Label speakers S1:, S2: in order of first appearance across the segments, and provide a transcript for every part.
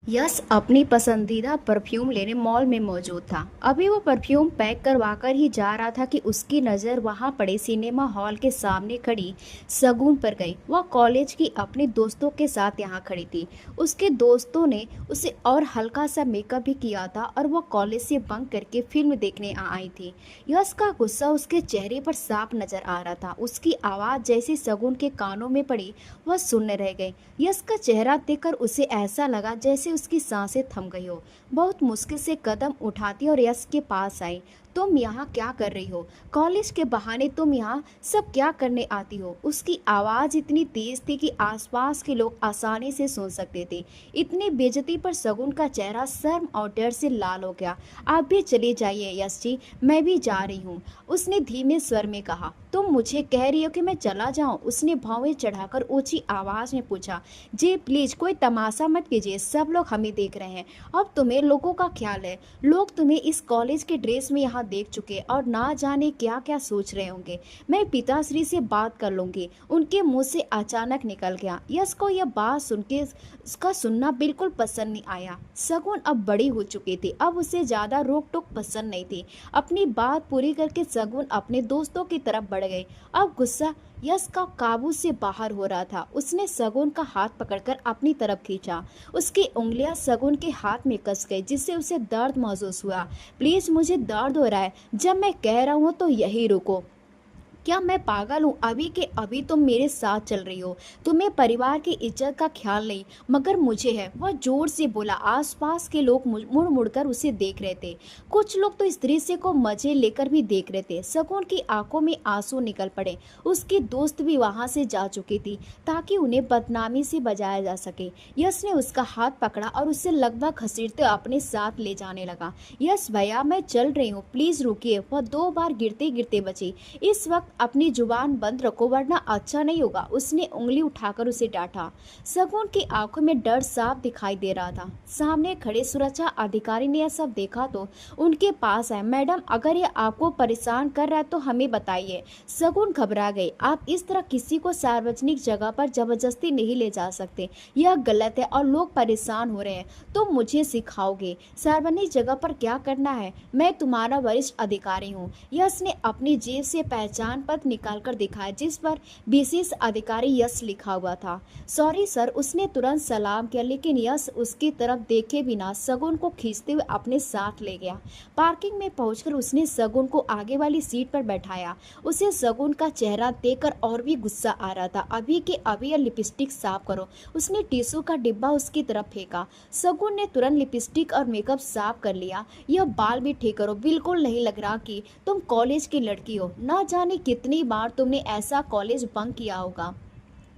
S1: यश अपनी पसंदीदा परफ्यूम लेने मॉल में मौजूद था। अभी वो परफ्यूम पैक करवाकर ही जा रहा था कि उसकी नज़र वहां पड़े सिनेमा हॉल के सामने खड़ी सगुन पर गई। वह कॉलेज की अपने दोस्तों के साथ यहाँ खड़ी थी। उसके दोस्तों ने उसे और हल्का सा मेकअप भी किया था और वह कॉलेज से बंक करके फिल्म देखने आई थी। यश का गुस्सा उसके चेहरे पर साफ नजर आ रहा था। उसकी आवाज़ जैसी सगुन के कानों में पड़ी, वह सुनने रह गई। यश का चेहरा देखकर उसे ऐसा लगा जैसे उसकी सांसें थम गई हो। बहुत मुश्किल से कदम उठाती और यश के पास आई। तुम यहाँ क्या कर रही हो? कॉलेज के बहाने तुम यहाँ सब क्या करने आती हो? उसकी आवाज़ इतनी तेज थी कि आसपास के लोग आसानी से सुन सकते थे। इतनी बेइज्जती पर सगुन का चेहरा शर्म और डर से लाल हो गया। आप भी चले जाइए यश जी, मैं भी जा रही हूँ, उसने धीमे स्वर में कहा। तुम मुझे कह रही हो कि मैं चला जाऊं? उसने भौवें चढ़ाकर ऊंची आवाज में पूछा। जी प्लीज कोई तमाशा मत कीजिए, सब लोग हमें देख रहे हैं। अब तुम्हें लोगों का ख्याल है। लोग तुम्हें इस कॉलेज के ड्रेस में यहाँ देख चुके और ना जाने क्या क्या सोच रहे होंगे। मैं पिताश्री से बात कर लूंगी, उनके मुंह से अचानक निकल गया। यश को यह बात सुन के उसका सुनना बिल्कुल पसंद नहीं आया। सगुन अब बड़ी हो चुकी थी, अब उसे ज्यादा रोक टोक पसंद नहीं थी। अपनी बात पूरी करके सगुन अपने दोस्तों की तरफ बढ़ गई। अब गुस्सा यश का काबू से बाहर हो रहा था। उसने सगुन का हाथ पकड़कर अपनी तरफ खींचा। उसकी उंगलियां सगुन के हाथ में कस गई, जिससे उसे दर्द महसूस हुआ। प्लीज, मुझे दर्द हो रहा है, जब मैं कह रहा हूँ तो यही रुको। क्या मैं पागल हूँ? अभी के अभी तुम मेरे साथ चल रही हो। तुम्हें परिवार की इज्जत का ख्याल नहीं, मगर मुझे है, वह जोर से बोला। आसपास के लोग मुड़ मुड़कर उसे देख रहे थे। कुछ लोग तो इस दृश्य को मजे लेकर भी देख रहे थे। सगुन की आंखों में आंसू निकल पड़े। उसकी दोस्त भी वहां से जा चुकी थी ताकि उन्हें बदनामी से बचाया जा सके। यश ने उसका हाथ पकड़ा और उसे लगभग घसीटते अपने साथ ले जाने लगा। यश भैया, मैं चल रही हूँ, प्लीज रुकिए। वह 2 बार गिरते गिरते बची। इस वक्त अपनी जुबान बंद रखो वरना अच्छा नहीं होगा, उसने उंगली उठाकर उसे डांटा। सगुन की आंखों में डर साफ दिखाई दे रहा था। सामने खड़े सुरक्षा अधिकारी ने यह सब देखा तो उनके पास आए। मैडम, अगर ये आपको परेशान कर रहा है तो हमें बताइए। सगुन घबरा गई। आप इस तरह किसी को सार्वजनिक जगह पर जबरदस्ती नहीं ले जा सकते, यह गलत है और लोग परेशान हो रहे हैं। तुम मुझे सिखाओगे सार्वजनिक जगह पर क्या करना है? मैं तुम्हारा वरिष्ठ अधिकारी हूँ। यश ने अपनी जेब से पहचान पत्र निकालकर दिखाया, जिस पर विशेष अधिकारी यश लिखा हुआ था। सॉरी सर, उसने तुरंत सलाम किया, लेकिन यश उसकी तरफ देखे बिना सगुन को खींचते हुए अपने साथ ले गया। पार्किंग में पहुंचकर उसने सगुन को आगे वाली सीट पर बैठाया। उसे सगुन का चेहरा देखकर और भी गुस्सा आ रहा था। अभी के अभी यह लिपस्टिक साफ करो, उसने टिश्यू का डिब्बा उसकी तरफ फेंका। सगुन ने तुरंत लिपस्टिक और मेकअप साफ कर लिया। यह बाल भी ठीक करो, बिल्कुल नहीं लग रहा कि तुम कॉलेज की लड़की हो। ना जाने कितनी बार तुमने ऐसा कॉलेज बंक किया होगा,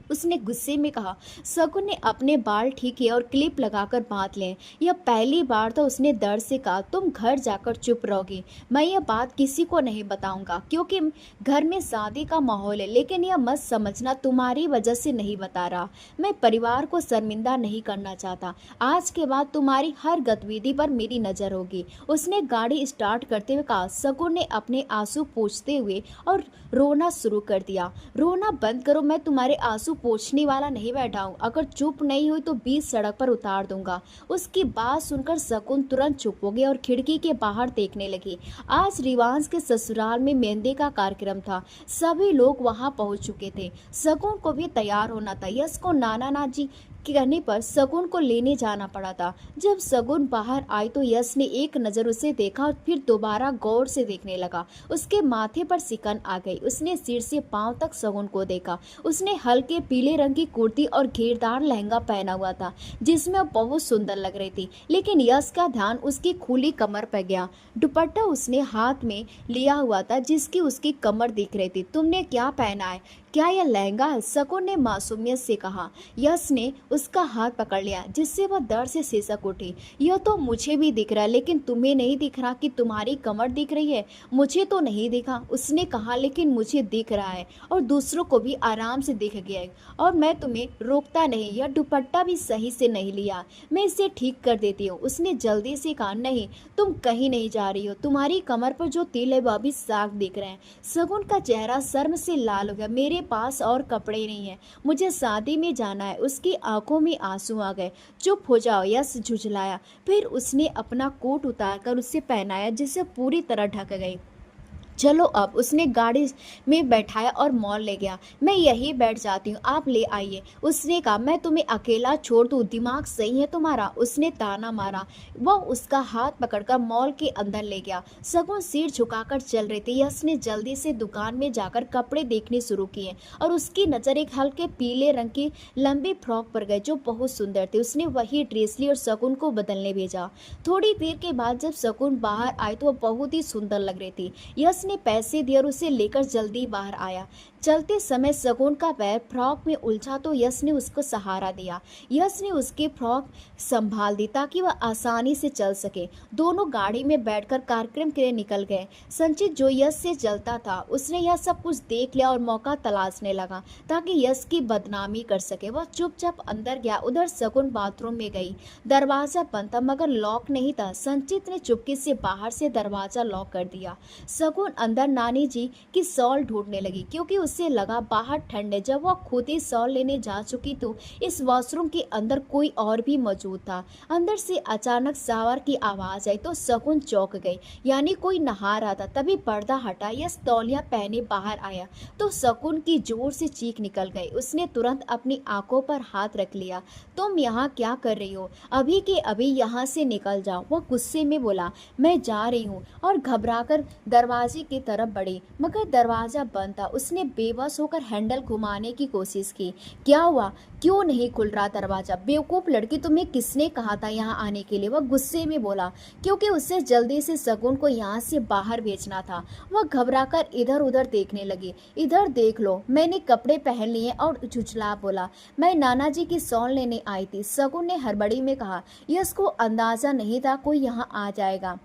S1: उसने गुस्से में कहा। सगुन ने अपने बाल ठीक किए और क्लिप लगाकर बांध लिए। यह पहली बार था, उसने डर से कहा। तुम घर जाकर चुप रहोगी, मैं यह बात किसी को नहीं बताऊंगा, क्योंकि घर में शादी का माहौल है। लेकिन यह मत समझना तुम्हारी वजह से नहीं बता रहा, मैं परिवार को शर्मिंदा नहीं करना चाहता। आज के बाद तुम्हारी हर गतिविधि पर मेरी नजर होगी, उसने गाड़ी स्टार्ट करते हुए कहा। सगुन ने अपने आंसू पोंछते हुए और रोना शुरू कर दिया। रोना बंद करो, मैं तुम्हारे आंसू पोंछने वाला नहीं बैठा हूँ। अगर चुप नहीं हुई तो बीच सड़क पर उतार दूंगा। उसकी बात सुनकर सगुन तुरंत चुप हो गई और खिड़की के बाहर देखने लगी। आज रिवांश के ससुराल में मेहंदी का कार्यक्रम था। सभी लोग वहां पहुंच चुके थे। सगुन को भी तैयार होना था। यश को नाना नाजी कहने पर सगुन को लेने जाना पड़ा था। जब सगुन बाहर आई तो यश ने एक नजर उसे देखा और फिर दोबारा गौर से देखने लगा। उसके माथे पर सिकन आ गई। उसने सिर से पांव तक सगुन को देखा। उसने हल्के पीले रंग की कुर्ती और घेरदार लहंगा पहना हुआ था, जिसमें वो बहुत सुंदर लग रही थी। लेकिन यश का ध्यान उसकी खुली कमर पर गया। दुपट्टा उसने हाथ में लिया हुआ था, जिसकी उसकी कमर दिख रही थी। तुमने क्या पहना है? क्या यह लहंगा है? सगुन ने मासूमियत से कहा। यश ने उसका हाथ पकड़ लिया, जिससे वह दर्द से सिसक उठी। यह तो मुझे भी दिख रहा है, लेकिन तुम्हें नहीं दिख रहा कि तुम्हारी कमर दिख रही है? मुझे तो नहीं दिखा, उसने कहा, लेकिन मुझे दिख रहा है और दूसरों को भी आराम से दिख गया है, और मैं तुम्हें रोकता नहीं। यह दुपट्टा भी सही से नहीं लिया, मैं इसे ठीक कर देती हूँ, उसने जल्दी से कहा। नहीं, तुम कहीं नहीं जा रही हो, तुम्हारी कमर पर जो तिल है वह भी साफ दिख रहे हैं। सगुन का चेहरा शर्म से लाल हो गया। मेरे मेरे पास और कपड़े नहीं हैं, मुझे शादी में जाना है। उसकी आंखों में आंसू आ गए। चुप हो जाओ, यश झुंझलाया। फिर उसने अपना कोट उतारकर उसे पहनाया, जिसे पूरी तरह ढक गई। चलो अब, उसने गाड़ी में बैठाया और मॉल ले गया। मैं यहीं बैठ जाती हूँ, आप ले आइए, उसने कहा। मैं तुम्हें अकेला छोड़ दूँ, दिमाग सही है तुम्हारा, उसने ताना मारा। वह उसका हाथ पकड़कर मॉल के अंदर ले गया। शगुन सिर झुकाकर चल रही थी। यश ने जल्दी से दुकान में जाकर कपड़े देखने शुरू किए और उसकी नज़र एक हल्के पीले रंग की लंबी फ्रॉक पर गई, जो बहुत सुंदर थी। उसने वही ड्रेस ली और शगुन को बदलने भेजा। थोड़ी देर के बाद जब शगुन बाहर आई तो वह बहुत ही सुंदर लग रही थी। यश ने पैसे दिए और उसे लेकर जल्दी बाहर आया। चलते समय शगुन का पैर फ्रॉक में उलझा तो यश ने उसको सहारा दिया। यश ने उसकी फ्रॉक संभाल दी ताकि वह आसानी से चल सके। दोनों गाड़ी में बैठकर कार्यक्रम के लिए निकल गए। संचित, जो यश से जलता था, उसने यह सब कुछ देख लिया और मौका तलाशने लगा ताकि यश की बदनामी कर सके। वह चुपचाप अंदर गया। उधर शगुन बाथरूम में गई। दरवाजा बंद था मगर लॉक नहीं था। संचित ने चुपके से बाहर से दरवाजा लॉक कर दिया। शगुन अंदर नानी जी की शॉल ढूंढने लगी, क्योंकि उसे लगा बाहर ठंड है। जब वह खुद ही शॉल लेने जा चुकी तो इस वॉशरूम के अंदर कोई और भी मौजूद था। अंदर से अचानक शावर की आवाज आई तो शगुन चौंक गई, यानी कोई नहा रहा था। तभी पर्दा हटा, यह तौलिया पहने बाहर आया तो शगुन की जोर से चीख निकल गई। उसने तुरंत अपनी आंखों पर हाथ रख लिया। तुम यहाँ क्या कर रही हो? अभी के अभी यहाँ से निकल जाओ, वह गुस्से में बोला। मैं जा रही हूँ, और घबराकर दरवाजे की तरफ बढ़ी मगर दरवाजा बंद था। उसने बेबस होकर हैंडल घुमाने की कोशिश की। क्या हुआ? क्यों नहीं खुल रहा दरवाजा? बेवकूफ़ लड़की, तुम्हें किसने कहा था यहाँ आने के लिए? वह गुस्से में बोला, क्योंकि उसे जल्दी से शगुन को यहाँ से बाहर भेजना था। वह घबराकर इधर उधर देखने लगी। इधर देख लो, मैंने कपड़े पहन लिए। और झुंझला बोला, मैं नाना जी की शॉल लेने आई थी, शगुन ने हड़बड़ी में कहा। यश को अंदाजा नहीं था कोई यहाँ आ जाएगा,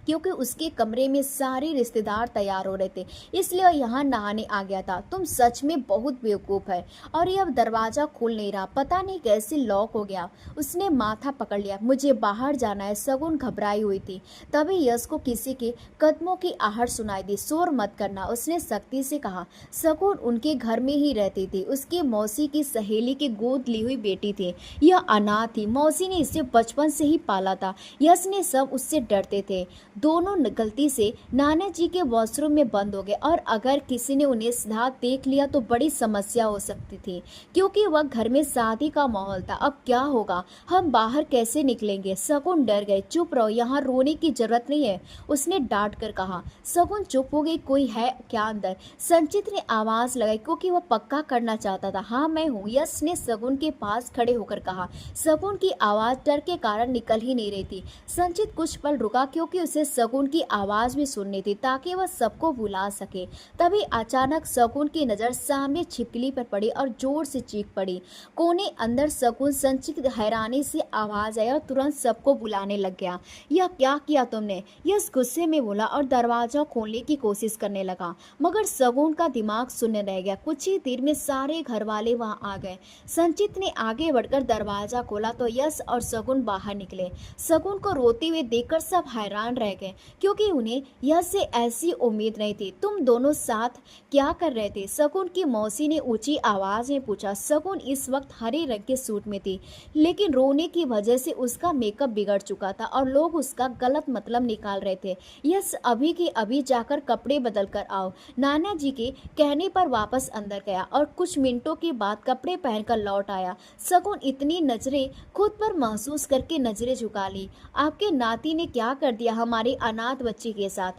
S1: क्योंकि उसके कमरे में सारे रिश्तेदार तैयार हो रहे थे, इसलिए यहाँ नहाने आ गया था। तुम सच में बहुत बेवकूफ़ है। और ये अब दरवाज़ा खुल नहीं रहा, पता नहीं कैसे लॉक हो गया। उसने माथा पकड़ लिया। मुझे बाहर जाना है, शगुन घबराई हुई थी। तभी यश को किसी के कदमों की आहट सुनाई दी। शोर मत करना, उसने सख्ती से कहा। शगुन उनके घर में ही रहती थी, उसकी मौसी की सहेली की गोद ली हुई बेटी थी। यह अनाथ थी, मौसी ने इसे बचपन से ही पाला था। यश ने सब उससे डरते थे। दोनों गलती से नाना जी के वॉशरूम में बंद हो गए, और अगर किसी ने उन्हें साथ देख लिया तो बड़ी समस्या हो सकती थी, क्योंकि वह घर में शादी का माहौल था। अब क्या होगा? हम बाहर कैसे निकलेंगे? शगुन डर गए। चुप रहो, यहाँ रोने की जरूरत नहीं है, उसने डांट कर कहा। शगुन चुप हो गई। कोई है क्या अंदर? संचित ने आवाज लगाई, क्योंकि वह पक्का करना चाहता था। हाँ मैं हूँ, यश ने शगुन के पास खड़े होकर कहा। शगुन की आवाज डर के कारण निकल ही नहीं रही थी। संचित कुछ पल रुका, क्योंकि उसे शगुन की आवाज भी सुननी थी ताकि वह सबको बुला सके। तभी अचानक शगुन की नजर सामने छिपकली पर पड़ी और जोर से चीख पड़ी। कोने अंदर शगुन। संचित हैरानी से आवाज आई और तुरंत सबको बुलाने लग गया। यह क्या किया तुमने? यश गुस्से में बोला और दरवाजा खोलने की कोशिश करने लगा, मगर शगुन का दिमाग शून्य रह गया। कुछ ही देर में सारे घर वाले वहां आ गए। संचित ने आगे बढ़कर दरवाजा खोला तो यश और शगुन बाहर निकले। शगुन को रोते हुए देखकर सब हैरान रह गए, क्योंकि उन्हें यह से ऐसी उम्मीद नहीं थी। तुम दोनों साथ क्या कर रहे थे? शगुन की मौसी ने ऊंची आवाज में पूछा। शगुन इस वक्त हरे रंग के सूट में थी, लेकिन रोने की वजह से उसका मेकअप बिगड़ चुका था और लोग उसका गलत मतलब निकाल रहे थे। यस अभी के अभी जाकर कपड़े बदल कर आओ। नाना जी के कहने पर वापस अंदर गया और कुछ मिनटों के बाद कपड़े पहनकर लौट आया। शगुन इतनी नजरें खुद पर महसूस करके नजरें झुका ली। आपके नाती ने क्या कर दिया हमारे अनाथ बच्ची के साथ?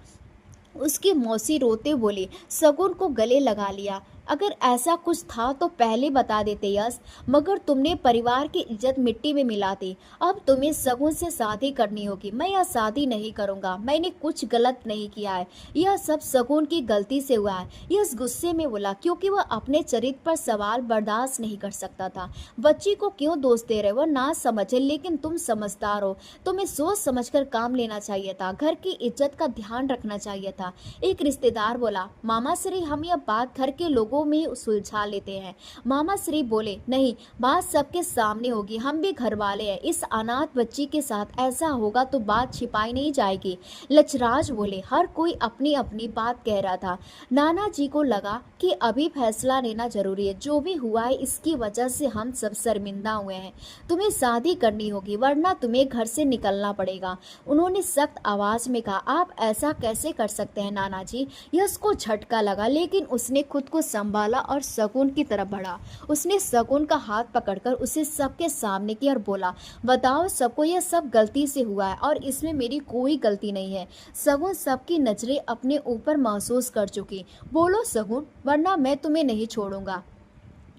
S1: उसकी मौसी रोते बोली। शगुन को गले लगा लिया। अगर ऐसा कुछ था तो पहले बता देते यश, मगर तुमने परिवार की इज्जत मिट्टी में मिला दी। अब तुम्हें शगुन से शादी करनी होगी। मैं यह शादी नहीं करूंगा, मैंने कुछ गलत नहीं किया है, यह सब शगुन की गलती से हुआ है। यश गुस्से में बोला, क्योंकि वह अपने चरित्र पर सवाल बर्दाश्त नहीं कर सकता था। बच्ची को क्यों दोष दे रहे? वह ना समझे, लेकिन तुम समझदार हो, तुम्हें सोच समझकर काम लेना चाहिए था, घर की इज्जत का ध्यान रखना चाहिए था। एक रिश्तेदार बोला, मामा श्री हम यह बात घर के लोगों पलकों में सुलझा लेते हैं। मामा श्री बोले, नहीं, बात सबके सामने होगी, हम भी घर वाले हैं, इस अनाथ बच्ची के साथ ऐसा होगा तो बात छिपाई नहीं जाएगी। लक्षराज बोले, हर कोई अपनी अपनी बात कह रहा था। नाना जी को लगा कि अभी फैसला लेना जरूरी है, जो भी हुआ है इसकी वजह से हम सब शर्मिंदा हुए हैं। तुम्हें शादी करनी होगी वरना तुम्हें घर से निकलना पड़ेगा। उन्होंने सख्त आवाज में कहा। आप ऐसा कैसे कर सकते हैं नाना जी? यश को झटका लगा, लेकिन उसने खुद को संभाला और शगुन की तरफ बढ़ा। उसने शगुन का हाथ पकड़कर उसे सबके सामने किया और बोला, बताओ सबको, यह सब गलती से हुआ है और इसमें मेरी कोई गलती नहीं है। शगुन सबकी नजरें अपने ऊपर महसूस कर चुकी। बोलो शगुन, वरना मैं तुम्हें नहीं छोड़ूंगा।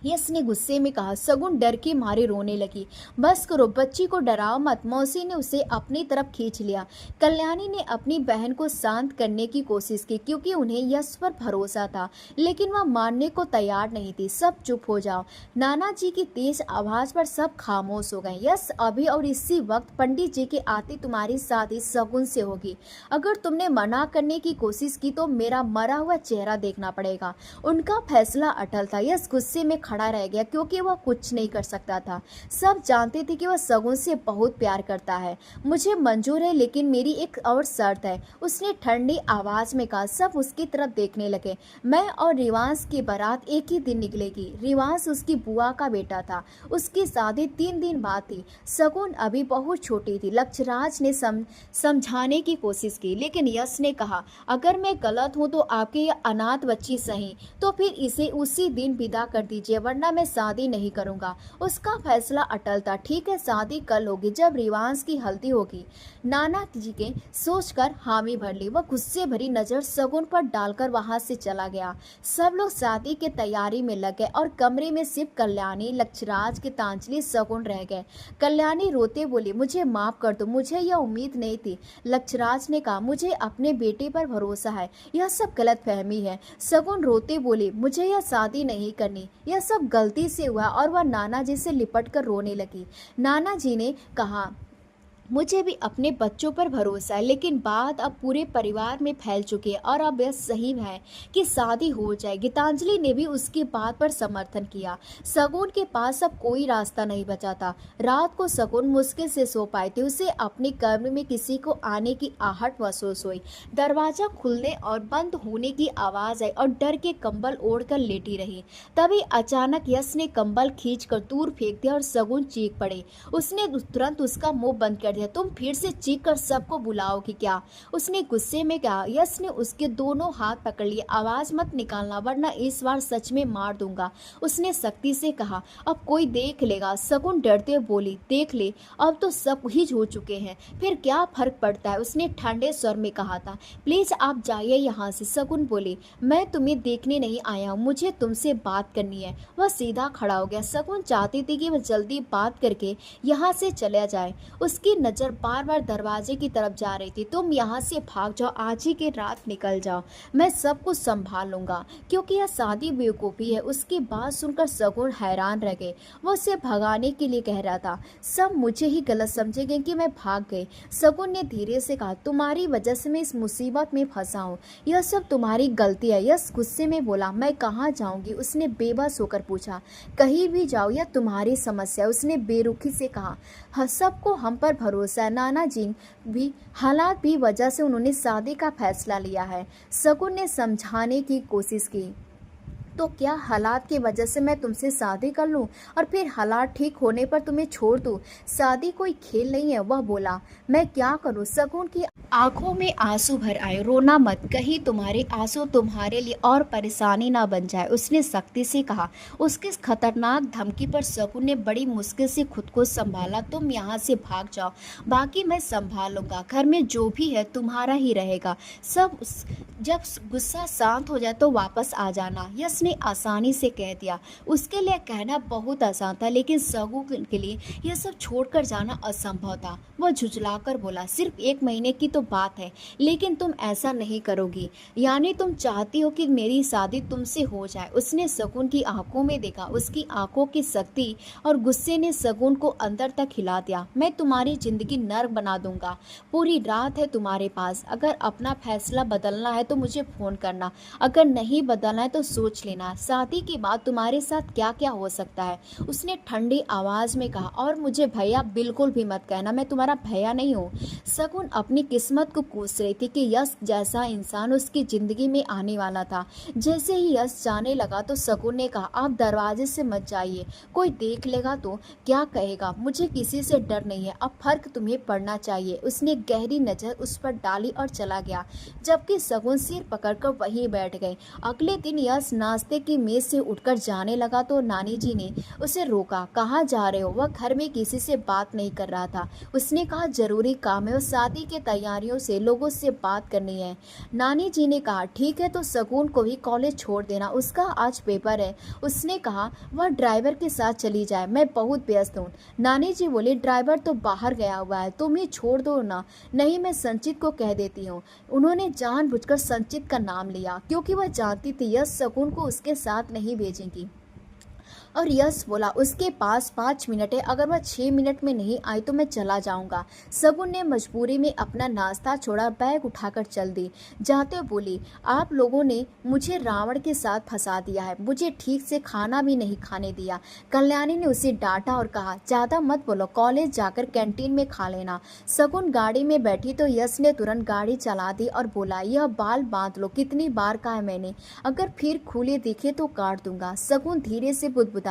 S1: यश ने गुस्से में कहा। शगुन डर के मारे रोने लगी। बस करो, बच्ची को डराओ मत। मौसी ने उसे अपनी तरफ खींच लिया। कल्याणी ने अपनी बहन को शांत करने की कोशिश की, क्योंकि उन्हें यश पर भरोसा था, लेकिन वह मानने को तैयार नहीं थी। सब चुप हो जाओ। नाना जी की तेज आवाज पर सब खामोश हो गए। यश, अभी और इसी वक्त पंडित जी के आते तुम्हारी शादी शगुन से होगी। अगर तुमने मना करने की कोशिश की तो मेरा मरा हुआ चेहरा देखना पड़ेगा। उनका फैसला अटल था। यश गुस्से में खड़ा रह गया, क्योंकि वह कुछ नहीं कर सकता था। सब जानते थे कि वह शगुन से बहुत प्यार करता है। मुझे मंजूर है, लेकिन मेरी एक और शर्त है, उसने ठंडी आवाज में कहा। सब उसकी तरफ देखने लगे। मैं और रिवांश की बारात एक ही दिन निकलेगी। रिवांश उसकी बुआ का बेटा था। उसकी शादी 3 दिन बाद थी। शगुन अभी बहुत छोटी थी। लक्षराज ने समझाने की कोशिश की, लेकिन यश ने कहा, अगर मैं गलत हूं तो आपकी यह अनाथ बच्ची सही, तो फिर इसे उसी दिन विदा कर दीजिए, वरना मैं शादी नहीं करूंगा। उसका फैसला अटल था। ठीक है, शादी कल होगी, जब रिवांश की हल्दी होगी। नाना जी के सोचकर हामी भर ली। वह गुस्से भरी नजर शगुन पर डालकर वहां से चला गया। सब लोग शादी की तैयारी में लग गए और कमरे में सिर्फ कल्याणी, लक्षराज, गीतांजलि, शगुन रह गए। कल्याणी रोते बोली, मुझे माफ कर दो, मुझे यह उम्मीद नहीं थी। लक्षराज ने कहा, मुझे अपने बेटे पर भरोसा है, यह सब गलत फहमी है। शगुन रोते बोली, मुझे यह शादी नहीं करनी, यह सब गलती से हुआ। और वह नाना जी से लिपट कर रोने लगी। नाना जी ने कहा, मुझे भी अपने बच्चों पर भरोसा है, लेकिन बात अब पूरे परिवार में फैल चुकी है और अब यह सही है कि शादी हो जाए। गीतांजलि ने भी उसकी बात पर समर्थन किया। शगुन के पास अब कोई रास्ता नहीं बचा था। रात को शगुन मुश्किल से सो पाई थी। उसे अपने कमरे में किसी को आने की आहट महसूस हुई। दरवाजा खुलने और बंद होने की आवाज आई और डर के कंबल ओढ़कर लेटी रही। तभी अचानक यश ने कंबल खींचकर दूर फेंक दिया और शगुन चीख पड़ी। उसने तुरंत उसका मुंह बंद कर दिया। तुम फिर से चीख कर सबको बुलाओगी क्या? उसने गुस्से में कहा। यश ने उसके दोनों हाथ पकड़ लिए। आवाज मत निकालना, वरना इस बार सच में मार दूंगा, उसने सख्ती से कहा। अब कोई देख लेगा। शगुन डरते हुए बोली, देख ले, अब तो सब ही हो चुके हैं, फिर क्या फर्क पड़ता है, उसने ठंडे स्वर में कहा था। प्लीज आप जाइए यहाँ से। शगुन बोली, मैं तुम्हें देखने नहीं आया हूँ, मुझे तुमसे बात करनी है। वह सीधा खड़ा हो गया। शगुन चाहती थी कि वह जल्दी बात करके यहाँ से चला जाए। उसकी नजर बार बार दरवाजे की तरफ जा रही थी। तुम यहाँ से भाग जाओ, आज ही की रात निकल जाओ, मैं सब कुछ संभाल लूंगा, क्योंकि यह शादी बेवकूफ़ी है। उसकी बात सुनकर शगुन हैरान रह गए। वो उसे भगाने के लिए कह रहा था। सब मुझे ही गलत समझेंगे कि मैं भाग गई। शगुन ने धीरे से कहा, तुम्हारी वजह से मैं इस मुसीबत में फंसा हूँ, यह सब तुम्हारी गलती है। यश गुस्से में बोला, मैं कहाँ जाऊँगी? उसने बेबस होकर पूछा। कहीं भी जाओ, यह तुम्हारी समस्या, उसने बेरुखी से कहा। सबको हम पर भरोसा है। नाना जी भी हालात भी वजह से उन्होंने शादी का फैसला लिया है। शगुन ने समझाने की कोशिश की। तो क्या हालात की वजह से मैं तुमसे शादी कर लूं और फिर हालात ठीक होने पर तुम्हें छोड़ दूं? शादी कोई खेल नहीं है, वह बोला। मैं क्या करूं? शगुन की आंखों में आंसू भर आए। रोना मत, कहीं तुम्हारे आंसू तुम्हारे लिए और परेशानी ना बन जाए, उसने सख्ती से कहा। उसकी खतरनाक धमकी पर शगुन ने बड़ी मुश्किल से खुद को संभाला। तुम यहाँ से भाग जाओ, बाकी मैं संभाल लूंगा, घर में जो भी है तुम्हारा ही रहेगा। जब गुस्सा शांत हो जाए तो वापस आ जाना, यश ने आसानी से कह दिया। उसके लिए कहना बहुत आसान था, लेकिन शगुन के लिए यह सब छोड़कर जाना असंभव था। वह झुंझलाकर बोला, सिर्फ 1 महीने की तो बात है, लेकिन तुम ऐसा नहीं करोगी, यानी तुम चाहती हो कि मेरी शादी तुमसे हो जाए? उसने शगुन की आंखों में देखा। उसकी आंखों की शक्ति और गुस्से ने शगुन को अंदर तक हिला दिया। मैं तुम्हारी जिंदगी नर्क बना दूंगा। पूरी रात है तुम्हारे पास, अगर अपना फैसला बदलना है तो मुझे फोन करना, अगर नहीं बदलना है तो सोच लेना। लेना। शादी के बाद तुम्हारे साथ क्या क्या हो सकता है, उसने ठंडी आवाज में कहा। और मुझे भैया बिल्कुल भी मत कहना, मैं तुम्हारा भैया नहीं हूँ। शगुन अपनी किस्मत को कोस रही थी कि यश जैसा इंसान उसकी जिंदगी में आने वाला था। जैसे ही यश जाने लगा तो शगुन ने कहा, आप दरवाजे से मत जाइए, कोई देख लेगा तो क्या कहेगा। मुझे किसी से डर नहीं है, अब फर्क तुम्हें पड़ना चाहिए। उसने गहरी नजर उस पर डाली और चला गया, जबकि शगुन सिर पकड़कर वहीं बैठ गई। अगले दिन यश नाश्ते की मेज से उठकर जाने लगा तो नानी जी ने उसे रोका। कहाँ जा रहे हो? वह घर में किसी से बात नहीं कर रहा था। उसने कहा, जरूरी काम है और शादी की तैयारियों से लोगों से बात करनी है। नानी जी ने कहा, ठीक है तो शगुन को भी कॉलेज छोड़ देना, उसका आज पेपर है। उसने कहा, वह ड्राइवर के साथ चली जाए, मैं बहुत व्यस्त हूँ। नानी जी बोली, ड्राइवर तो बाहर गया हुआ है, तुम ही छोड़ दो ना। नहीं, मैं संचित को कह देती हूँ। उन्होंने जानबूझकर संचित का नाम लिया क्योंकि वह जानती थी यह शगुन को उसके साथ नहीं भेजेगी। और यश बोला, उसके पास 5 मिनट है, अगर वह 6 मिनट में नहीं आई तो मैं चला जाऊंगा। शगुन ने मजबूरी में अपना नाश्ता छोड़ा, बैग उठाकर चल दी। जाते हुए बोली, आप लोगों ने मुझे रावण के साथ फंसा दिया है, मुझे ठीक से खाना भी नहीं खाने दिया। कल्याणी ने उसे डांटा और कहा, ज्यादा मत बोलो, कॉलेज जाकर कैंटीन में खा लेना। शगुन गाड़ी में बैठी तो यश ने तुरंत गाड़ी चला दी और बोला, यह बाल बांध लो, कितनी बार कहा है मैंने, अगर फिर खुले दिखे तो काट दूंगा। शगुन धीरे से बुदबुदाए,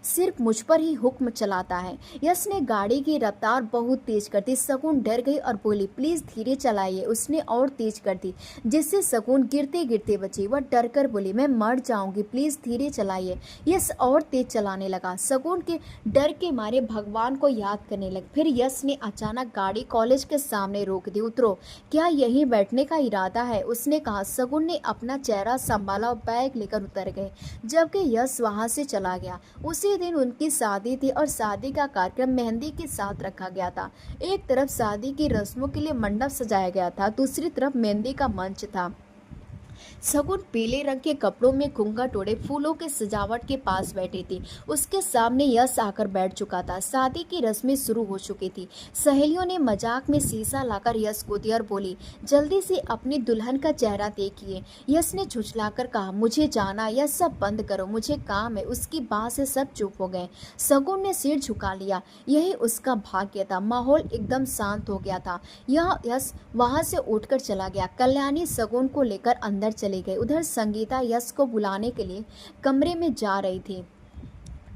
S1: सिर्फ मुझ पर ही हुक्म चलाता है। यश ने गाड़ी की रफ्तार बहुत तेज कर दी। शगुन डर गई और बोली, प्लीज धीरे चलाइए। उसने और तेज कर दी, जिससे शगुन गिरते गिरते बची। वह डर कर बोली, मैं मर जाऊंगी, प्लीज धीरे चलाइए। यश और तेज चलाने लगा। शगुन के डर के मारे भगवान को याद करने लगे। फिर यश ने अचानक गाड़ी कॉलेज के सामने रोक दी। उतरो, क्या यहीं बैठने का इरादा है? उसने कहा। शगुन ने अपना चेहरा संभाला और बैग लेकर उतर गए, जबकि यश वहां से चला गया। उसी दिन उनकी शादी थी और शादी का कार्यक्रम मेहंदी के साथ रखा गया था। एक तरफ शादी की रस्मों के लिए मंडप सजाया गया था, दूसरी तरफ मेहंदी का मंच था। शगुन पीले रंग के कपड़ों में घूंघट ओढ़े फूलों के सजावट के पास बैठी थी। उसके सामने यश आकर बैठ चुका था। शादी की रस्में शुरू हो चुकी थी। सहेलियों ने मजाक में शीशा लाकर यश को दिया और बोली, जल्दी से अपनी दुल्हन का चेहरा देखिए। यश ने झुठलाकर कहा, मुझे जाना, यह सब बंद करो, मुझे काम है। उसकी बात से सब चुप हो गए। शगुन ने सिर झुका लिया। यही उसका भाग्य था। माहौल एकदम शांत हो गया था। यह यश वहां से उठकर चला गया। कल्याणी शगुन को लेकर अंदर चली गई। उधर संगीता यश को बुलाने के लिए कमरे में जा रही थी।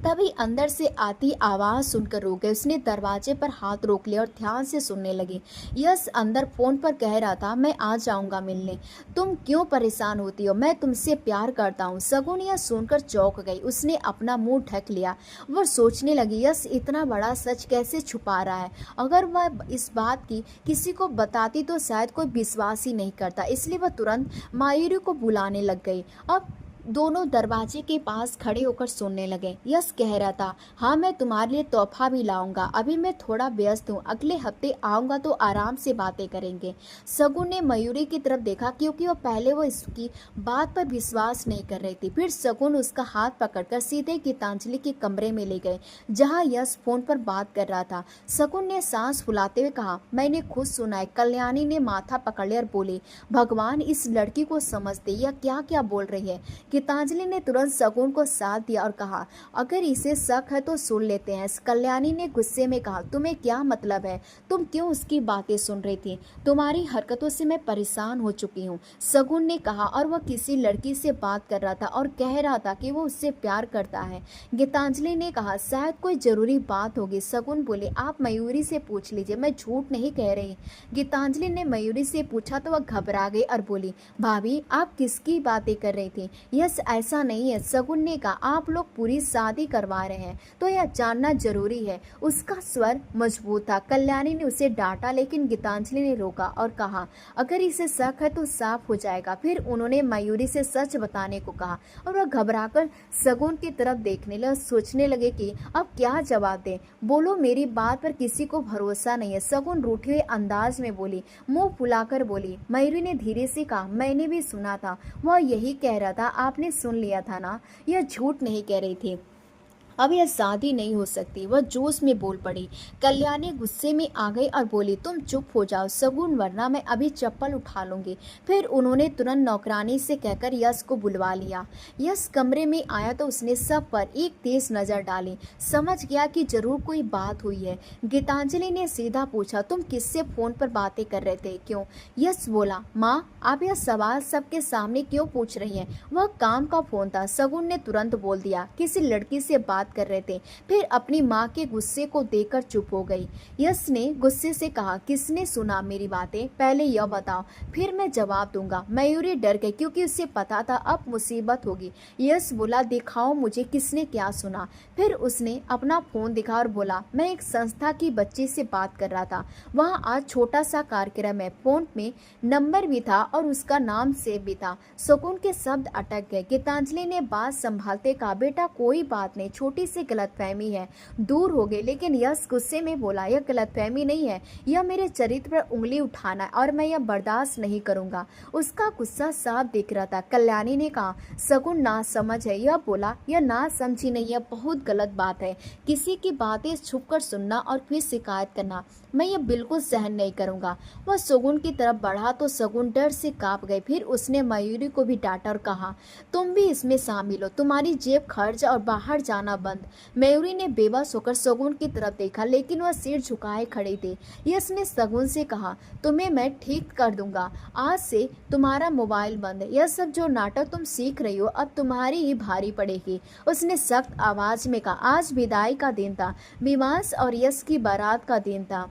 S1: तभी अंदर से आती आवाज सुनकर रुक गई। उसने दरवाजे पर हाथ रोक लिया और ध्यान से सुनने लगी। यश अंदर फोन पर कह रहा था, मैं आ जाऊंगा मिलने, तुम क्यों परेशान होती हो, मैं तुमसे प्यार करता हूँ। शगुन यह सुनकर चौंक गई। उसने अपना मुंह ढक लिया। वह सोचने लगी, यश इतना बड़ा सच कैसे छुपा रहा है। अगर वह इस बात की किसी को बताती तो शायद कोई विश्वास ही नहीं करता। इसलिए वह तुरंत मायूरी को बुलाने लग गई। अब दोनों दरवाजे के पास खड़े होकर सुनने लगे। यश कह रहा था, हाँ मैं तुम्हारे लिए तोहफा भी लाऊंगा, अभी मैं थोड़ा व्यस्त हूँ, अगले हफ्ते आऊँगा तो आराम से बातें करेंगे। शगुन ने मयूरी की तरफ देखा क्योंकि वह पहले वो इसकी बात पर विश्वास नहीं कर रही थी। फिर शगुन उसका हाथ पकड़कर सीधे गीतांजलि के कमरे में ले गए जहाँ यश फोन पर बात कर रहा था। शगुन ने सांस फुलाते हुए कहा, मैंने खुद सुना है। कल्याणी ने माथा पकड़ लिया और बोली, भगवान इस लड़की को समझ दे, यह क्या क्या बोल रही है। गीतांजलि ने तुरंत शगुन को साथ दिया और कहा, अगर इसे शक है तो सुन लेते हैं। कल्याणी ने गुस्से में कहा, तुम्हें क्या मतलब है, तुम क्यों उसकी बातें सुन रही थी, तुम्हारी हरकतों से मैं परेशान हो चुकी हूँ। शगुन ने कहा, और वह किसी लड़की से बात कर रहा था और कह रहा था कि वो उससे प्यार करता है। गीतांजलि ने कहा, शायद कोई जरूरी बात होगी। शगुन बोले, आप मयूरी से पूछ लीजिए, मैं झूठ नहीं कह रही। गीतांजलि ने मयूरी से पूछा तो वह घबरा गई और बोली, भाभी आप किसकी बातें कर रही थी। यस ऐसा नहीं है। शगुन ने कहा, आप लोग पूरी शादी करवा रहे हैं तो यह जानना जरूरी है। उसका स्वर मजबूत था। कल्याणी ने उसे डांटा लेकिन गीतांजलि ने रोका और कहा, अगर इसे शक है तो साफ हो जाएगा। फिर उन्होंने मयूरी से सच बताने को कहा और वह घबराकर शगुन की तरफ देखने लगे, सोचने लगे कि अब क्या जवाब दें। बोलो, मेरी बात पर किसी को भरोसा नहीं है। शगुन रूठे हुए अंदाज में बोली, मुंह फुलाकर बोली। मयूरी ने धीरे से कहा, मैंने भी सुना था, वह यही कह रहा था, आपने सुन लिया था ना। यह झूठ नहीं कह रही थी। अब यह शादी नहीं हो सकती। वह जोश में बोल पड़ी। कल्याणी गुस्से में आ गई और बोली, तुम चुप हो जाओ शगुन, वरना मैं अभी चप्पल उठा लूंगी। फिर उन्होंने तुरंत नौकरानी से कहकर यश को बुलवा लिया। यश कमरे में आया तो उसने सब पर एक तेज नजर डाली। समझ गया कि जरूर कोई बात हुई है। गीतांजलि ने सीधा पूछा, तुम किससे फोन पर बातें कर रहे थे, क्यों? यश बोला, माँ आप यह सवाल सबके सामने क्यों पूछ रही हैं? वह काम का फोन था। शगुन ने तुरंत बोल दिया, किसी लड़की से बात कर रहे थे। फिर अपनी माँ के गुस्से को देखकर चुप हो गई। यश ने गुस्से से कहा, किसने सुना मेरी बातें? पहले यह बताओ, फिर मैं जवाब दूंगा। मयूरी डर गई क्योंकि उसे पता था अब मुसीबत होगी। यश बोला, दिखाओ मुझे किसने क्या सुना। फिर उसने अपना फोन दिखा और बोला, मैं एक संस्था की बच्ची से बात कर रहा था। वहाँ आज छोटा सा कार्यक्रम है। फोन में नंबर भी था और उसका नाम सेव भी था। सुकून के शब्द अटक गए। गीतांजलि ने बात संभालते कहा, बेटा कोई बात नहीं, छोटी सी गलतफहमी है, दूर हो गई। लेकिन यश गुस्से में बोला, यह गलतफहमी नहीं है, यह मेरे चरित्र पर उंगली उठाना है और मैं यह बर्दाश्त नहीं करूंगा। उसका गुस्सा साफ दिख रहा था। कल्याणी ने कहा, शगुन ना समझ है। यह बोला, यह ना समझी नहीं, यह बहुत गलत बात है। किसी की बातें छुपकर सुनना और फिर शिकायत करना, मैं यह बिल्कुल सहन नहीं करूंगा। वह शगुन की तरफ बढ़ा तो शगुन डर से कांप गई। फिर उसने मयूरी को भी डांटा और कहा, तुम भी इसमें शामिल हो, तुम्हारी जेब खर्च और बाहर जाना बंद। मयूरी ने बेबस होकर शगुन की तरफ देखा, लेकिन वह सिर झुकाए खड़ी थी। यश ने शगुन से कहा, तुम्हें मैं ठीक कर दूंगा, आज से तुम्हारा मोबाइल बंद है। यह सब जो नाटक तुम सीख रही हो अब तुम्हारी ही भारी पड़ेगी। उसने सख्त आवाज में कहा। आज विदाई का दिन था, विमांस और यश की बारात का दिन था।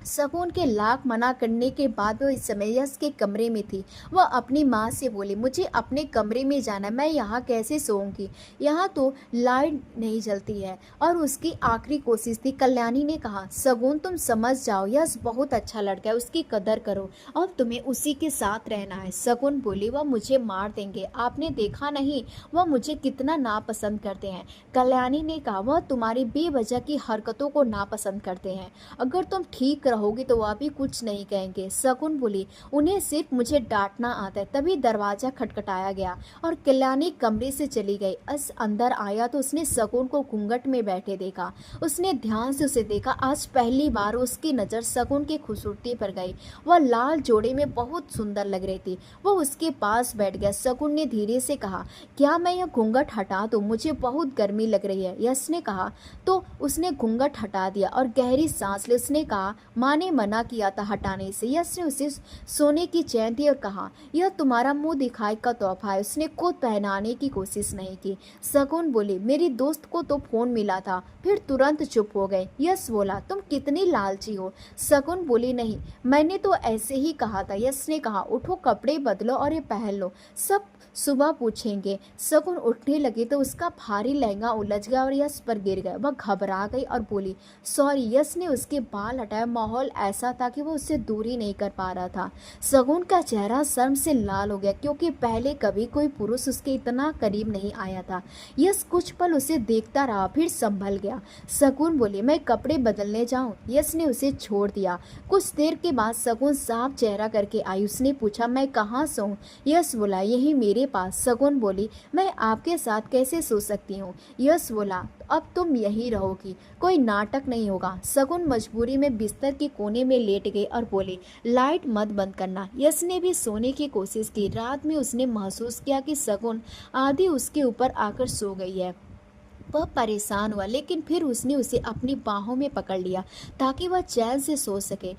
S1: शगुन के लाख मना करने के बाद वो इस समय यश के कमरे में थी। वह अपनी माँ से बोली, मुझे अपने कमरे में जाना है, मैं यहाँ कैसे सोऊंगी? यहाँ तो लाइट नहीं जलती है। और उसकी आखिरी कोशिश थी। कल्याणी ने कहा, शगुन तुम समझ जाओ, यश बहुत अच्छा लड़का है, उसकी कदर करो, अब तुम्हें उसी के साथ रहना है। शगुन बोली, वह मुझे मार देंगे, आपने देखा नहीं वह मुझे कितना नापसंद करते हैं। कल्याणी ने कहा, वह तुम्हारी बेवजह की हरकतों को नापसंद करते हैं, अगर तुम ठीक रहोगी तो वह भी कुछ नहीं कहेंगे। शगुन बोली, उन्हें सिर्फ मुझे डांटना आता है। तभी दरवाजा खटखटाया गया और कल्याणी कमरे से चली गई। अस अंदर आया तो उसने शगुन को घूंघट में बैठे देखा। उसने ध्यान से उसे देखा। आज पहली बार उसकी नज़र शगुन की खूबसूरती पर गई। वह लाल जोड़े में बहुत सुंदर लग रही थी। वह उसके पास बैठ गया। शगुन ने धीरे से कहा, क्या मैं यह घूंघट हटा दूं? मुझे बहुत गर्मी लग रही है। यश ने कहा। तो उसने घूंघट हटा दिया और गहरी सांस ली। उसने कहा, माँ ने मना किया था हटाने से। यश ने उसे सोने की चैन दी और कहा, यह तुम्हारा मुंह दिखाई का तोहफा है। उसने खुद पहनाने की कोशिश नहीं की। शगुन बोली, मेरी दोस्त को तो फोन मिला था, फिर तुरंत चुप हो गए। यश बोला, तुम कितनी लालची हो। शगुन बोली, नहीं मैंने तो ऐसे ही कहा था। यश ने कहा, उठो कपड़े बदलो और ये पहन लो, सब सुबह पूछेंगे। शगुन उठने लगी तो उसका भारी लहंगा उलझ गया और यश पर गिर गया। वह घबरा गई और बोली, सॉरी। यश ने उसके बाल हटाया। माहौल ऐसा था कि वो उससे दूरी नहीं कर पा रहा था। शगुन का चेहरा शर्म से लाल हो गया क्योंकि पहले कभी कोई पुरुष उसके इतना करीब नहीं आया था। यश कुछ पल उसे देखता रहा, फिर संभल गया। शगुन बोली, मैं कपड़े बदलने जाऊं? यश ने उसे छोड़ दिया। कुछ देर के बाद शगुन साफ चेहरा करके आई। उसने पूछा, मैं कहाँ सोऊं? यश बोला, यही मेरे पास। शगुन बोली, मैं आपके साथ कैसे सो सकती हूँ? यश बोला, अब तुम यही रहोगी, कोई नाटक नहीं होगा। शगुन मजबूरी में बिस्तर के कोने में लेट गई और बोली, लाइट मत बंद करना। यश ने भी सोने की कोशिश की। रात में उसने महसूस किया कि शगुन आधी उसके ऊपर आकर सो गई है। वह परेशान हुआ, लेकिन फिर उसने उसे अपनी बाहों में पकड़ लिया ताकि वह चैन से सो सके।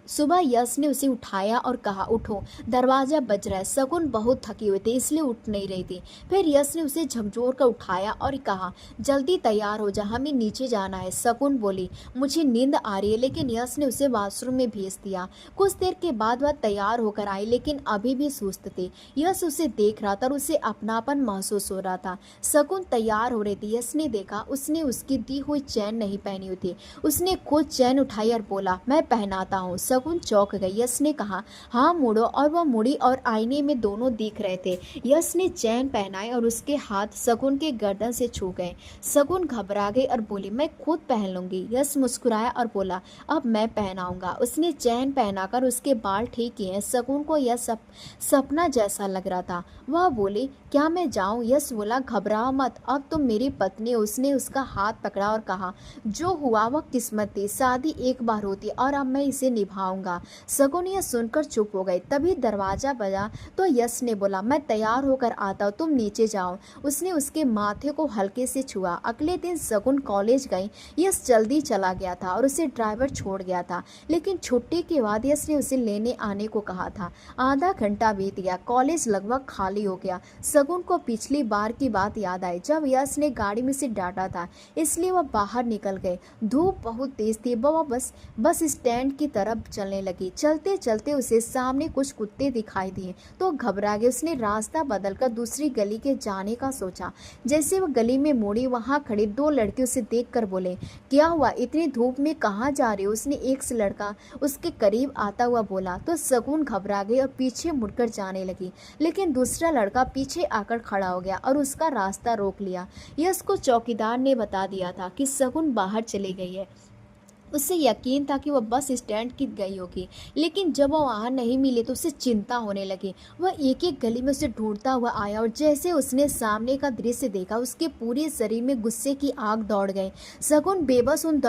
S1: सुबह यश ने उसे उठाया और कहा, उठो, दरवाजा बज रहा है। शगुन बहुत थकी हुई थी इसलिए उठ नहीं रही थी। फिर यश ने उसे झकझोर कर उठाया और कहा, जल्दी तैयार हो जा, हमें नीचे जाना है। शगुन बोली, मुझे नींद आ रही है। लेकिन यश ने उसे वॉशरूम में भेज दिया। कुछ देर के बाद वह तैयार होकर आई, लेकिन अभी भी सुस्त थी। यश उसे देख रहा था और उसे अपनापन महसूस हो रहा था। शगुन तैयार हो रही थी। यश ने देखा उसने उसकी दी हुई चैन नहीं पहनी हुई थी। उसने खुद चैन उठाई और बोला, मैं पहनाता हूँ। शगुन चौंक गई। यश ने कहा, हाँ मुड़ो, और वह मुड़ी और आईने में दोनों दिख रहे थे। यश ने चैन पहनाए और उसके हाथ शगुन के गर्दन से छू गए। शगुन घबरा गई और बोली, मैं खुद पहन लूंगी। यश मुस्कुराया और बोला, अब मैं पहनाऊंगा। उसने चैन पहनाकर उसके बाल ठीक किए। शगुन को यह सपना जैसा लग रहा था। वह बोली, क्या मैं जाऊं? यश बोला, घबराओ मत, अब तुम मेरी पत्नी। उसने उसका हाथ पकड़ा और कहा, जो हुआ वह किस्मत थी, शादी एक बार होती और अब मैं इसे निभाऊंगा। शगुन यह सुनकर चुप हो गई। तभी दरवाजा बजा तो यश ने बोला, मैं तैयार होकर आता हूँ, तुम नीचे जाओ। उसने उसके माथे को हल्के से छुआ। अगले दिन शगुन कॉलेज गई। यश जल्दी चला गया था और उसे ड्राइवर छोड़ गया था, लेकिन छुट्टी के बाद यश ने उसे लेने आने को कहा था। आधा घंटा बीत गया। कॉलेज लगभग खाली हो गया। शगुन को पिछली बार की बात याद आई जब यश ने गाड़ी में से डांटा था, इसलिए वह बाहर निकल गए। धूप बहुत तेज थी। वह बस स्टैंड की तरफ चलने लगी। चलते चलते उसे सामने कुछ कुत्ते दिखाई दिए तो घबरा गए। उसने रास्ता बदलकर दूसरी गली के जाने का सोचा। जैसे वह गली में मुड़ी, वहां खड़ी दो लड़के उसे देखकर बोले, क्या हुआ, इतनी धूप में कहाँ जा रहे हो? उसने एक से लड़का उसके करीब आता हुआ बोला तो शगुन घबरा गई और पीछे मुड़कर जाने लगी, लेकिन दूसरा लड़का पीछे आकर खड़ा हो गया और उसका रास्ता रोक लिया। यश को चौकीदार ने बता दिया था कि शगुन बाहर चली गई है। उसे यकीन था कि वह बस स्टैंड की गई होगी, लेकिन जब वह वहाँ नहीं मिली तो उसे चिंता होने लगी। वह एक एक गली में उसे ढूंढता हुआ आया और जैसे उसने सामने का दृश्य देखा, उसके पूरे शरीर में गुस्से की आग दौड़ गई। शगुन बेबस उन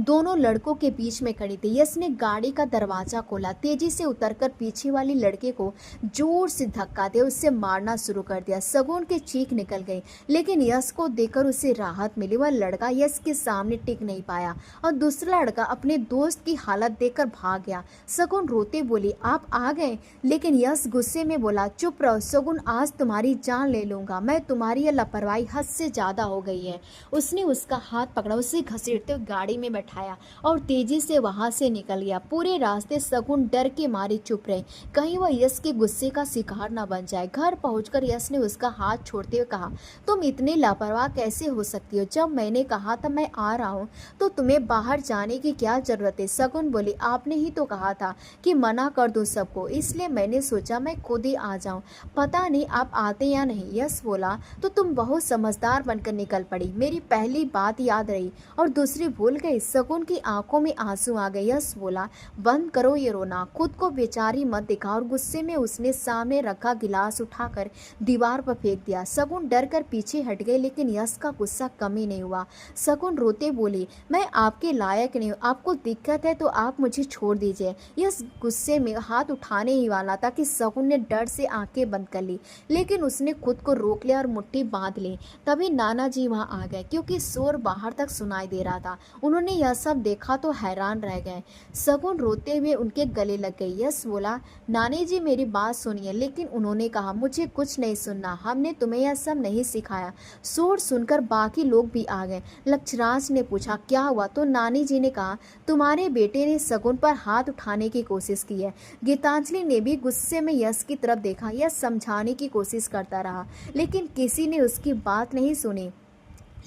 S1: दोनों लड़कों के बीच में खड़ी थी। यश ने गाड़ी का दरवाजा खोला, तेजी से उतरकर पीछे वाले लड़के को जोर से धक्का दे उससे मारना शुरू कर दिया। शगुन की चीख निकल गई, लेकिन यश को देखकर उसे राहत मिली। वह लड़का यश के सामने टिक नहीं पाया और दूसरा लड़का अपने दोस्त की हालत देखकर भाग गया। शगुन रोते बोली, आप आ गए? लेकिन यश गुस्से में बोला, चुप रहो शगुन, आज तुम्हारी जान ले लूंगा। मैं तुम्हारी यह लापरवाही हद से ज्यादा हो गई है। उसने उसका हाथ पकड़ा, उसे घसीटते हुए गाड़ी में बैठाया और तेजी से वहां से निकल गया। पूरे रास्ते शगुन डर के मारे चुप रही, कहीं वह यश के गुस्से का शिकार न बन जाए। घर पहुंचकर यश ने उसका हाथ छोड़ते हुए कहा, तुम इतनी लापरवाह कैसे हो सकती हो? जब मैंने कहा था मैं आ रहा हूँ तो तुम्हें बाहर जाने की क्या जरूरत है? शगुन बोली, आपने ही तो कहा था कि मना कर दो सबको, इसलिए मैंने सोचा मैं खुद ही आ जाऊं। पता नहीं आप आते या नहीं। यश बोला, तो तुम बहुत समझदार बनकर निकल पड़ी। मेरी पहली बात याद रही और दूसरी भूल गई। शगुन की आंखों में आंसू आ गए। यश बोला, बंद करो ये रोना, खुद को बेचारी मत दिखा। और गुस्से में उसने सामने रखा गिलास उठाकर दीवार पर फेंक दिया। शगुन डर कर पीछे हट गई, लेकिन यश का गुस्सा कम ही नहीं हुआ। शगुन रोते बोली, मैं आपके लायक नहीं हूँ, आपको दिक्कत है तो आप मुझे छोड़ दीजिए। यश गुस्से में हाथ उठाने ही वाला था कि शगुन ने डर से आंखें बंद कर ली, लेकिन उसने खुद को रोक लिया और मुट्ठी बांध ली। तभी नाना जी वहां आ गए, क्योंकि शोर बाहर तक सुनाई दे रहा था। उन्होंने यह सब देखा तो हैरान रह गए। शगुन रोते हुए उनके गले लग गई। यश बोला, नानी जी मेरी बात सुनिए। लेकिन उन्होंने कहा, मुझे कुछ नहीं सुनना, हमने तुम्हें यह सब नहीं सिखाया। शोर सुनकर बाकी लोग भी आ गए। लक्षराज ने पूछा, क्या हुआ? तो नानी जी ने कहा, तुम्हारे बेटे ने शगुन पर हाथ उठाने की कोशिश की है। गीतांजलि ने भी गुस्से में यश की तरफ देखा। यश समझाने की कोशिश करता रहा, लेकिन किसी ने उसकी बात नहीं सुनी।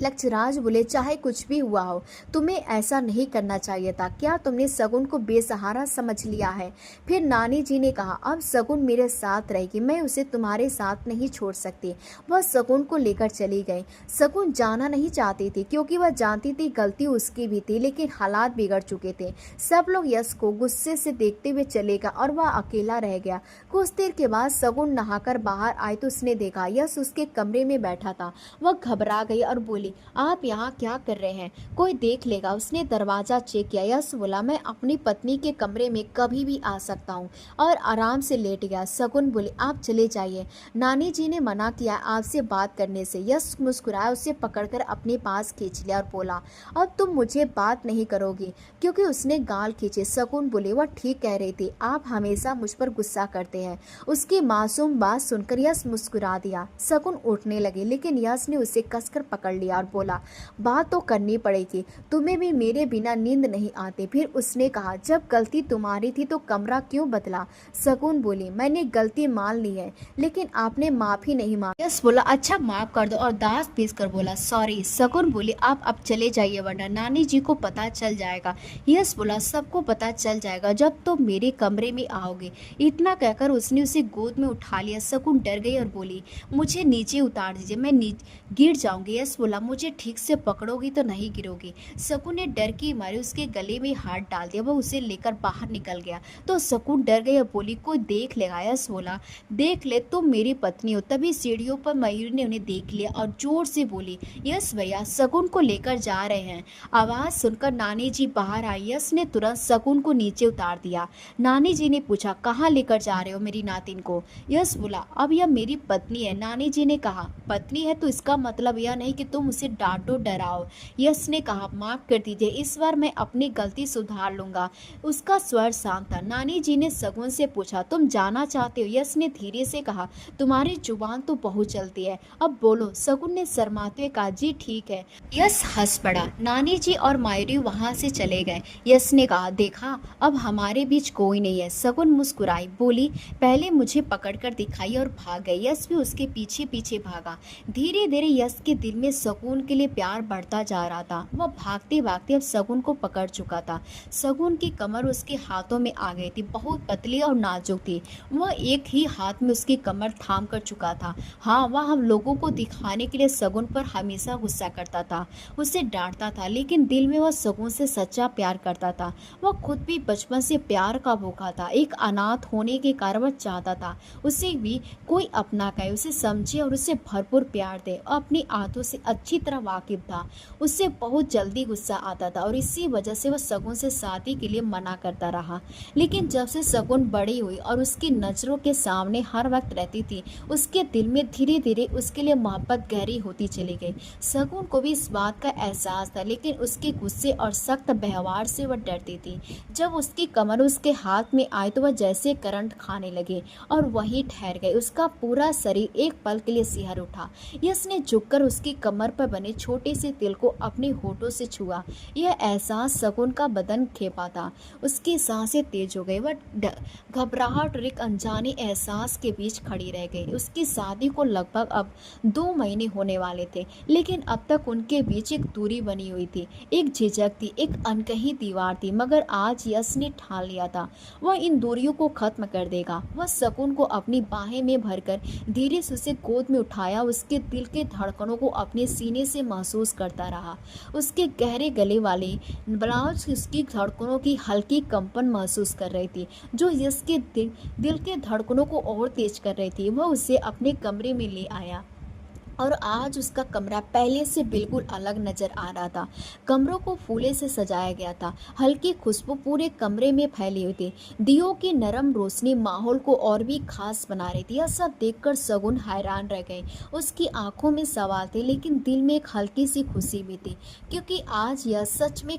S1: लक्षराज बोले, चाहे कुछ भी हुआ हो, तुम्हें ऐसा नहीं करना चाहिए था। क्या तुमने शगुन को बेसहारा समझ लिया है? फिर नानी जी ने कहा, अब शगुन मेरे साथ रहेगी, मैं उसे तुम्हारे साथ नहीं छोड़ सकती। वह शगुन को लेकर चली गई। शगुन जाना नहीं चाहती थी, क्योंकि वह जानती थी गलती उसकी भी थी, लेकिन हालात बिगड़ चुके थे। सब लोग यश को गुस्से से देखते हुए चलेगा और वह अकेला रह गया। कुछ देर के बाद शगुन नहाकर बाहर आई तो उसने देखा यश उसके कमरे में बैठा था। वह घबरा गई और बोली, आप यहाँ क्या कर रहे हैं? कोई देख लेगा। उसने दरवाजा चेक किया। यश बोला, मैं अपनी पत्नी के कमरे में कभी भी आ सकता हूँ, और आराम से लेट गया। शगुन बोली, आप चले जाइए, नानी जी ने मना किया आपसे बात करने से। यश मुस्कुराया, उसे पकड़कर अपने पास खींच लिया और बोला, अब तुम मुझे बात नहीं करोगी? क्योंकि उसने गाल खींचे। शगुन बोली, वह ठीक कह रही थी, आप हमेशा मुझ पर गुस्सा करते हैं। उसकी मासूम बात सुनकर यश मुस्कुरा दिया। शगुन उठने लगी, लेकिन यश ने उसे कसकर पकड़ लिया और बोला, बात तो करनी पड़ेगी, तुम्हें भी मेरे बिना नींद नहीं आती। फिर उसने कहा, जब गलती तुम्हारी थी तो कमरा क्यों बदला? शगुन बोली, मैंने गलती मान ली है, लेकिन आपने माफ़ी नहीं मांगी। यश बोला, अच्छा माफ़ कर दो, और दांत पीस कर बोला, सॉरी। शगुन बोली, आप अब चले जाइए वरना नानी जी को पता चल जाएगा। यश बोला, सबको पता चल जाएगा जब तुम मेरे कमरे में आओगे। इतना कहकर उसने उसे गोद में उठा लिया। शगुन डर गई और बोली, मुझे नीचे उतार दीजिए, मैं गिर जाऊंगी। यश बोला, मुझे ठीक से पकड़ोगी तो नहीं गिरोगी। शगुन ने डर की मारे उसके गले में हाथ डाल दिया। वह उसे लेकर बाहर निकल गया तो शगुन डर गई और बोली, कोई देख लेगा। यश बोला, देख ले, तुम मेरी पत्नी हो। तभी सीढ़ियों पर मयूरी ने उन्हें देख लिया और जोर से बोली, यश भैया, शगुन को लेकर जा रहे हैं। आवाज़ सुनकर नानी जी बाहर आई। यश ने तुरंत शगुन को नीचे उतार दिया। नानी जी ने पूछा, कहाँ लेकर जा रहे हो मेरी नातिन को? यश बोला, अब यह मेरी पत्नी है। नानी जी ने कहा, पत्नी है तो इसका मतलब यह नहीं कि तुम उसे डांटो डराओ। यश ने कहा, माफ़ कर दीजिए, इस बार मैं अपनी गलती सुधार लूंगा। उसका स्वर शांत था। नानी जी ने शगुन से पूछा, तुम जाना चाहते हो? यश ने धीरे से कहा, तुम्हारी जुबान तो बहुत चलती है, अब बोलो। शगुन ने शर्माते हुए कहा, जी ठीक है। यश हंस पड़ा। नानी जी और मायूरी वहां से चले गए। यश ने कहा, देखा, अब हमारे बीच कोई नहीं है। शगुन मुस्कुराई, बोली, पहले मुझे पकड़कर दिखाई, और भाग गई। यश भी उसके पीछे पीछे भागा। धीरे धीरे यश के दिल में शगुन के लिए प्यार बढ़ता जा रहा था। वह भागते भागते अब शगुन को पकड़ चुका था। शगुन की कमर उसके हाथों में आ गई थी, बहुत पतली और नाजुक थी। वह एक ही हाथ में उसकी कमर थाम कर चुका था। हाँ, वह हम लोगों को दिखाने के लिए शगुन पर हमेशा गुस्सा करता था, उसे डांटता था, लेकिन दिल में वह शगुन से सच्चा प्यार करता था। वह खुद भी बचपन से प्यार का भूखा था। एक अनाथ होने के कारण वह चाहता था उसे भी कोई अपना करे, उसे समझे और उसे भरपूर प्यार दे। अपनी आदतों से अच्छी तरह वाकिफ था। उससे बहुत जल्दी गुस्सा आता था और इसी वजह से वह शगुन से शादी के लिए मना करता रहा। लेकिन जब से शगुन बड़ी हुई और उसकी नज़रों के सामने हर वक्त रहती थी, उसके दिल में धीरे धीरे उसके लिए मोहब्बत गहरी होती चली गई। शगुन को भी इस बात का एहसास था, लेकिन उसके गुस्से और सख्त व्यवहार से वह डरती थी। जब उसकी कमर उसके हाथ में आई तो वह जैसे करंट खाने लगे और वहीं ठहर गई। उसका पूरा शरीर एक पल के लिए सिहर उठा। यश ने झुककर उसकी कमर पर बने छोटे से तिल को अपने होठों से छुआ। यह एहसास शगुन का बदन खेपा था। उसकी सांसें तेज हो गई। वह घबराहट और एक अनजाने एहसास के बीच खड़ी रह गई। उसकी शादी को लगभग अब 2 महीने होने वाले थे, लेकिन अब तक उनके बीच एक दूरी बनी हुई थी, एक झिझक थी, एक अनकही दीवार थी। मगर आज यश ने ठान लिया था, वह इन दूरियों को खत्म कर देगा। वह शगुन को अपनी बाहें में भरकर धीरे से उसे गोद में उठाया, उसके दिल के धड़कनों को अपने सीने से महसूस करता रहा। उसके गहरे गले वाले ब्लाउज उसकी धड़कनों की हल्की कंपन महसूस कर रही थी, जो यश के दिल के धड़कनों को और तेज कर रही थी। वह उसे अपने कमरे में ले आया और आज उसका कमरा पहले से बिल्कुल अलग नजर आ रहा था। कमरों को फूले से सजाया गया था। हल्की खुशबू पूरे कमरे में फैली हुई थी। दियों की नरम रोशनी माहौल को और भी खास बना रही थी। यह सब देखकर शगुन हैरान रह गई। उसकी आंखों में सवाल थे, लेकिन दिल में एक हल्की सी खुशी भी थी, क्योंकि आज यह सच में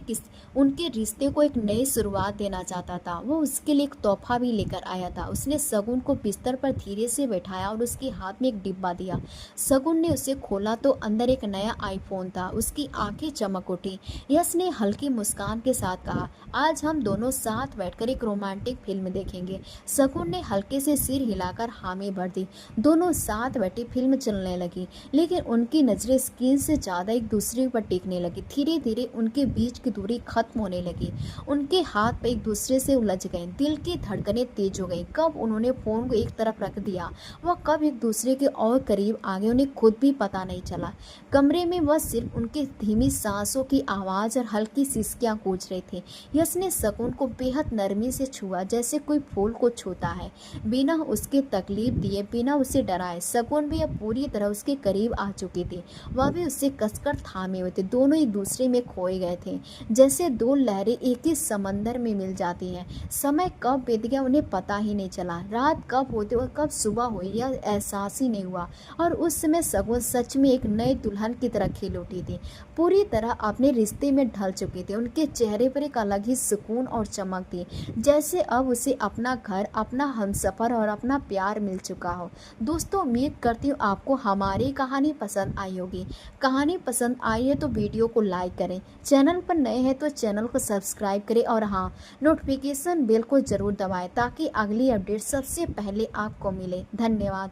S1: उनके रिश्ते को एक नई शुरुआत देना चाहता था। वो उसके लिए एक तोहफा भी लेकर आया था। उसने शगुन को बिस्तर पर धीरे से बैठाया और उसके हाथ में एक डिब्बा दिया। शगुन ने उसे खोला तो अंदर एक नया आईफोन था। उसकी आंखें चमक उठी। यश ने हल्की मुस्कान के साथ कहा, आज हम दोनों साथ बैठकर एक रोमांटिक फिल्म देखेंगे। शगुन ने हल्के से सिर हिलाकर हामी भर दी। दोनों साथ बैठी फिल्म चलने लगी, लेकिन उनकी नजरें स्क्रीन से ज़्यादा एक दूसरे पर टिकने लगी। धीरे धीरे उनके बीच की दूरी खत्म होने लगी। उनके हाथ पर एक दूसरे से उलझ गए। दिल की धड़कनें तेज हो गई। कब उन्होंने फ़ोन को एक तरफ रख दिया, वह कब एक दूसरे के और करीब आ गए, उन्हें खुद भी पता नहीं चला। कमरे में वह सिर्फ उनकी धीमी सांसों की आवाज़ और हल्की सिसकियां गूंज रही थी। यश ने शगुन को बेहद नरमी से छुआ, जैसे कोई फूल को छूता है, बिना उसके तकलीफ दिए, बिना उसे डराए। शगुन भी अब पूरी तरह उसके करीब आ चुकी थी। वह भी उससे कसकर थामे हुए थे। दोनों एक दूसरे में खोए गए थे, जैसे दो लहरें एक ही समंदर में मिल जाती हैं। समय कब बीत गया उन्हें पता ही नहीं चला। रात कब होते और कब सुबह हुई यह एहसास ही नहीं हुआ। और उस समय शगुन शगुन सच में एक नए दुल्हन की तरह खिल उठी थी। पूरी तरह अपने रिश्ते में ढल चुकी थी। उनके चेहरे पर एक अलग ही सुकून और चमक थी, जैसे अब उसे अपना घर, अपना हमसफर और अपना प्यार मिल चुका हो। दोस्तों, उम्मीद करती हूँ आपको हमारी कहानी पसंद आई होगी। कहानी पसंद आई है तो वीडियो को लाइक करें, चैनल पर नए हैं तो चैनल को सब्सक्राइब करें और हाँ, नोटिफिकेशन बेल को ज़रूर दबाएं ताकि अगली अपडेट सबसे पहले आपको मिले। धन्यवाद।